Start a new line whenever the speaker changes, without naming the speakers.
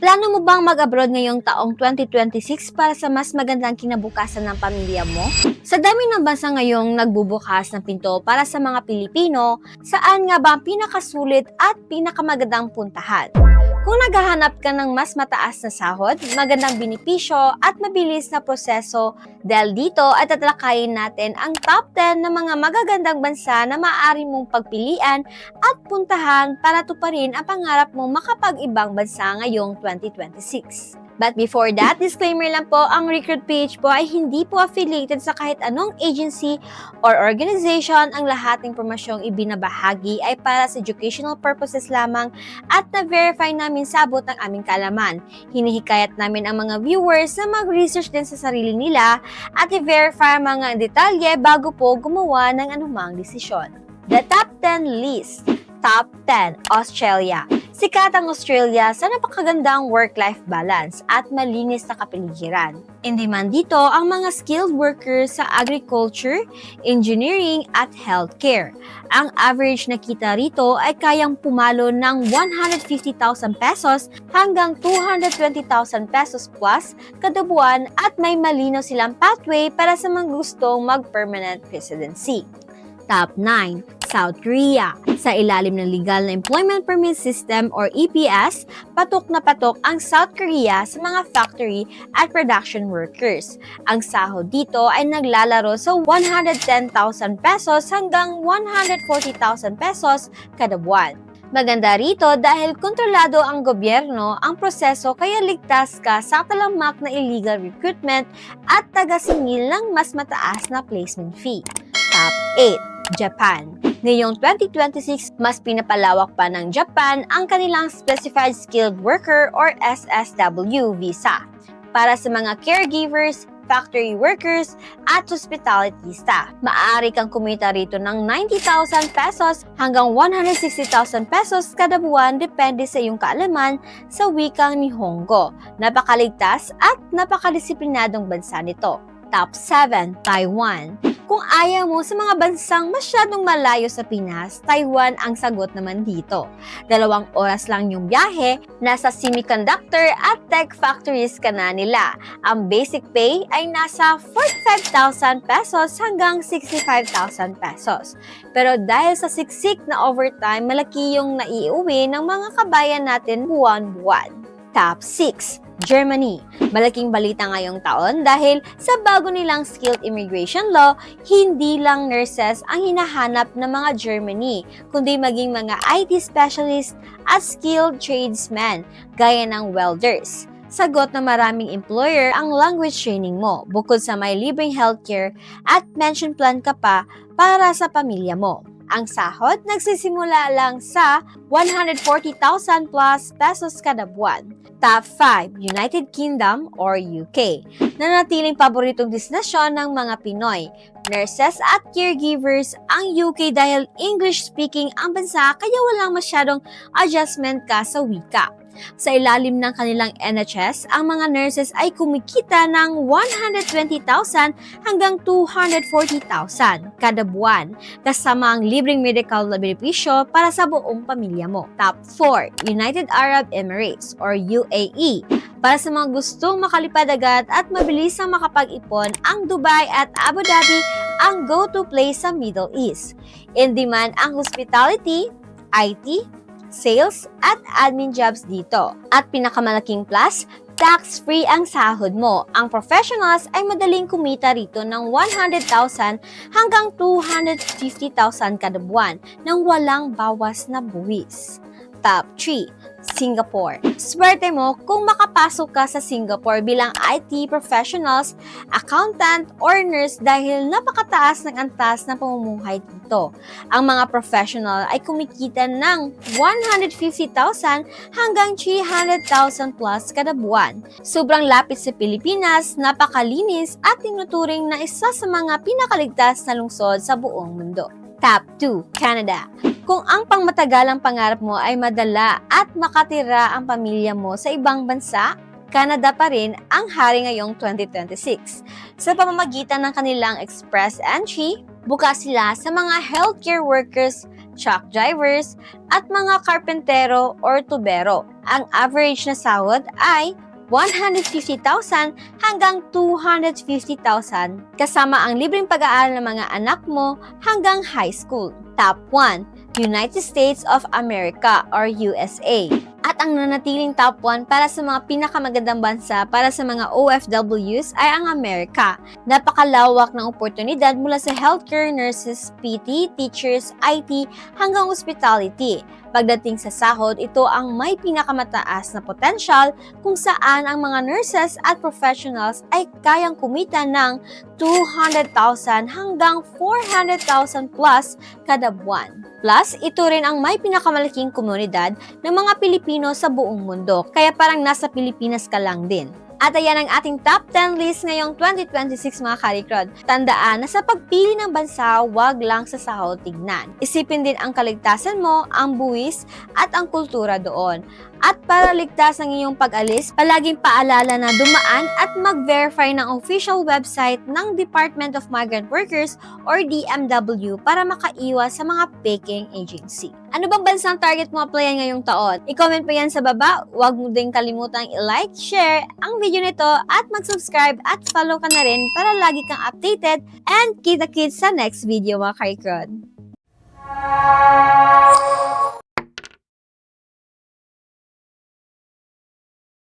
Plano mo bang mag-abroad ngayong taong 2026 para sa mas magandang kinabukasan ng pamilya mo? Sa dami ng bansa ngayong nagbubukas ng pinto para sa mga Pilipino, saan nga ba ang pinakasulit at pinakamagandang puntahan? Kung naghahanap ka ng mas mataas na sahod, magandang benepisyo at mabilis na proseso, dahil dito ay tatalakayin natin ang top 10 ng mga magagandang bansa na maaari mong pagpilian at puntahan para tuparin ang pangarap mong makapag-ibang bansa ngayong 2026. But before that, disclaimer lang po, ang Recruit page po ay hindi po affiliated sa kahit anong agency or organization. Ang lahat ng impormasyong ibinabahagi ay para sa educational purposes lamang at na-verify namin sa abot ng aming kaalaman. Hinihikayat namin ang mga viewers na mag-research din sa sarili nila at i-verify ang mga detalye bago po gumawa ng anumang desisyon. The Top 10 List. Top 10. Australia. Sikat ang Australia sa napakagandang work-life balance at malinis na kapaligiran. In demand dito ang mga skilled workers sa agriculture, engineering at healthcare. Ang average na kita rito ay kayang pumalo ng 150,000 pesos hanggang 220,000 pesos plus kada buwan at may malinaw silang pathway para sa mga gustong mag-permanent residency. Top 9. South Korea. Sa ilalim ng legal na Employment Permit System or EPS, patok na patok ang South Korea sa mga factory at production workers. Ang sahod dito ay naglalaro sa 110,000 pesos hanggang 140,000 pesos kada buwan. Maganda rito dahil kontrolado ang gobyerno ang proseso kaya ligtas ka sa talamak na illegal recruitment at taga-singil ng mas mataas na placement fee. Top 8. Japan. Ngayong 2026, mas pinapalawak pa ng Japan ang kanilang Specified Skilled Worker or SSW visa para sa mga caregivers, factory workers, at hospitality staff. Maaari kang kumita rito ng 90,000 pesos hanggang 160,000 pesos kada buwan depende sa iyong kaalaman sa wikang Nihongo. Napakaligtas at napakadisiplinadong bansa nito. Top 7. Taiwan. Kung ayaw mo sa mga bansang masyadong malayo sa Pinas, Taiwan ang sagot naman dito. 2 oras lang yung biyahe, nasa semiconductor at tech factories ka na nila. Ang basic pay ay nasa 45,000 pesos hanggang 65,000 pesos. Pero dahil sa siksik na overtime, malaki yung naiuwi ng mga kabayan natin buwan-buwan. Top 6. Germany. Malaking balita ngayong taon dahil sa bago nilang skilled immigration law, hindi lang nurses ang hinahanap ng mga Germany, kundi maging mga IT specialist at skilled tradesmen gaya ng welders. Sagot na maraming employer ang language training mo, bukod sa may libreng healthcare at pension plan ka pa para sa pamilya mo. Ang sahod nagsisimula lang sa 140,000 plus pesos kada buwan. Top 5. United Kingdom or UK. Nanatiling paboritong destinasyon ng mga Pinoy, nurses at caregivers ang UK dahil English-speaking ang bansa kaya walang masyadong adjustment ka sa wika. Sa ilalim ng kanilang NHS, ang mga nurses ay kumikita ng 120,000 hanggang 240,000 kada buwan, kasama ang libreng medical na benepisyo para sa buong pamilya mo. Top 4. United Arab Emirates or UAE. Para sa mga gustong makalipad agad at mabilis ang makapag-ipon, ang Dubai at Abu Dhabi ang go-to place sa Middle East. In demand ang hospitality, IT, sales at admin jobs dito. At pinakamalaking plus, tax-free ang sahod mo. Ang professionals ay madaling kumita rito ng 100,000 hanggang 250,000 kada buwan nang walang bawas na buwis. Top 3. Singapore. Swerte mo kung makapasok ka sa Singapore bilang IT professionals, accountant, or nurse dahil napakataas ng antas ng pamumuhay dito. Ang mga professional ay kumikita ng 150,000 hanggang 300,000 plus kada buwan. Sobrang lapit sa Pilipinas, napakalinis at tinuturing na isa sa mga pinakaligtas na lungsod sa buong mundo. Top 2. Canada. Kung ang pangmatagalang pangarap mo ay madala at makatira ang pamilya mo sa ibang bansa, Canada pa rin ang hari ngayong 2026. Sa pamamagitan ng kanilang express entry, bukas sila sa mga healthcare workers, truck drivers, at mga karpentero or tubero. Ang average na sahod ay 150,000 hanggang 250,000 kasama ang libreng pag-aaral ng mga anak mo hanggang high school. Top 1, United States of America or USA. At ang nanatiling top 1 para sa mga pinakamagandang bansa para sa mga OFWs ay ang Amerika. Napakalawak ng oportunidad mula sa healthcare, nurses, PT, teachers, IT, hanggang hospitality. Pagdating sa sahod, ito ang may pinakamataas na potential kung saan ang mga nurses at professionals ay kayang kumita ng 200,000 hanggang 400,000 plus kada buwan. Plus, ito rin ang may pinakamalaking komunidad ng mga Pilipino sa buong mundo, kaya parang nasa Pilipinas ka lang din. At ayan ang ating top 10 list ngayong 2026 mga karikrod. Tandaan na sa pagpili ng bansa, wag lang sa sahod tignan. Isipin din ang kaligtasan mo, ang buwis, at ang kultura doon. At para ligtas ang iyong pag-alis, palaging paalala na dumaan at mag-verify ng official website ng Department of Migrant Workers or DMW para makaiwas sa mga faking agency. Ano bang bansang target mo applyan ngayong taon? I-comment pa yan sa baba. Huwag mo din kalimutang i-like, share ang video nito at mag-subscribe at follow ka na rin para lagi kang updated and kita-kits sa next video mga karikrod.